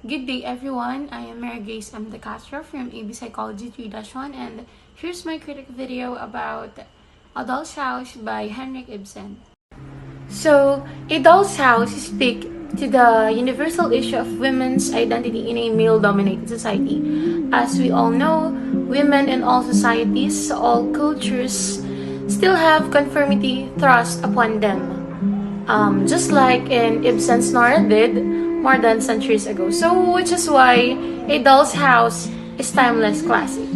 Good day, everyone. I am Mary Grace M. Castro from AB Psychology 3-1, and here's my critic video about A Doll's House by Henrik Ibsen. So, A Doll's House speaks to the universal issue of women's identity in a male-dominated society. As we all know, women in all societies, all cultures, still have conformity thrust upon them. Just like in Ibsen's Nora did more than centuries ago. So, which is why A Doll's House is timeless classic.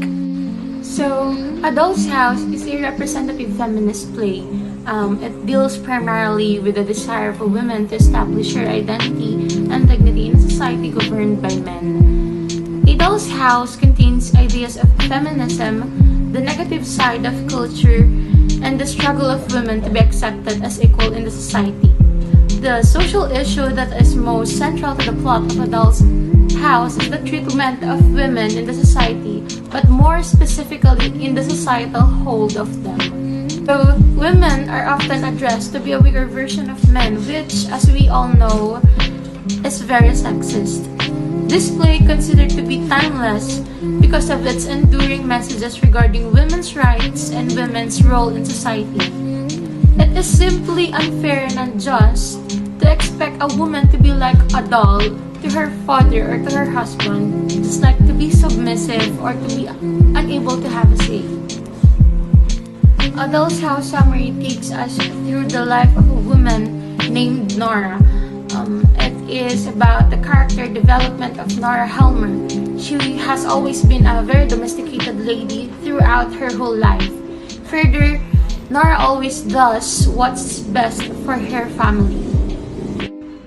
So, A Doll's House is a representative feminist play. It deals primarily with the desire for women to establish her identity and dignity in a society governed by men. A Doll's House contains ideas of feminism, the negative side of culture, and the struggle of women to be accepted as equal in the society. The social issue that is most central to the plot of A Doll's House is the treatment of women in the society, but more specifically in the societal hold of them. So, women are often addressed to be a weaker version of men, which, as we all know, is very sexist. This play considered to be timeless because of its enduring messages regarding women's rights and women's role in society. It is simply unfair and unjust to expect a woman to be like a doll to her father or to her husband, just like to be submissive or to be unable to have a say. A Doll's House summary takes us through the life of a woman named Nora. It is about the character development of Nora Helmer. She has always been a very domesticated lady throughout her whole life. Further, Nora always does what's best for her family.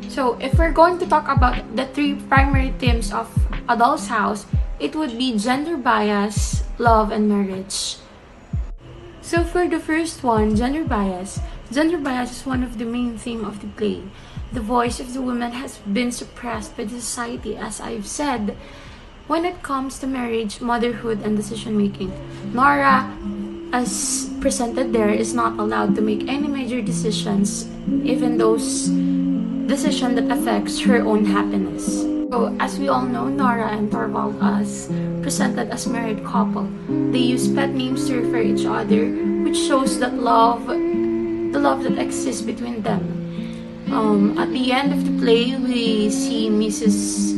So, if we're going to talk about the three primary themes of A Doll's House, it would be gender bias, love, and marriage. So, for the first one, gender bias. Gender bias is one of the main themes of the play. The voice of the woman has been suppressed by the society, as I've said, when it comes to marriage, motherhood, and decision making. Nora, as presented there, is not allowed to make any major decisions, even those decisions that affects her own happiness. So, as we all know, Nora and Torvald as presented as married couple. They use pet names to refer each other, which shows that the love that exists between them. At the end of the play, we see Mrs.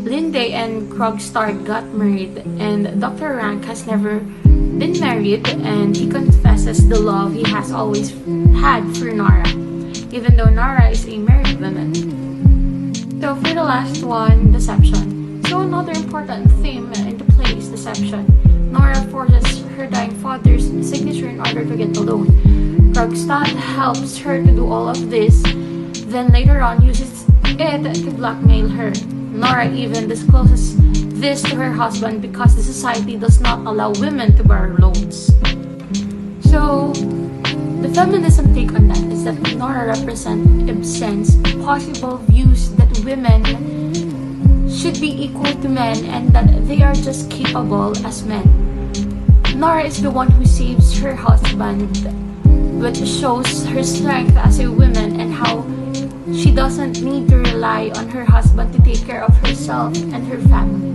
Linde and Krogstad got married, and Dr. Rank has never been married, and he confesses the love he has always had for Nora, even though Nora is a married woman. So for the last one, deception. So another important theme in the play is deception. Nora forges her dying father's signature in order to get the loan. Krogstad helps her to do all of this, then later on uses it to blackmail her. Nora even discloses this to her husband because the society does not allow women to borrow loans. So, the feminism take on that is that Nora represents Ibsen's possible views that women should be equal to men and that they are just capable as men. Nora is the one who saves her husband, which shows her strength as a woman and how she doesn't need to rely on her husband to take care of herself and her family.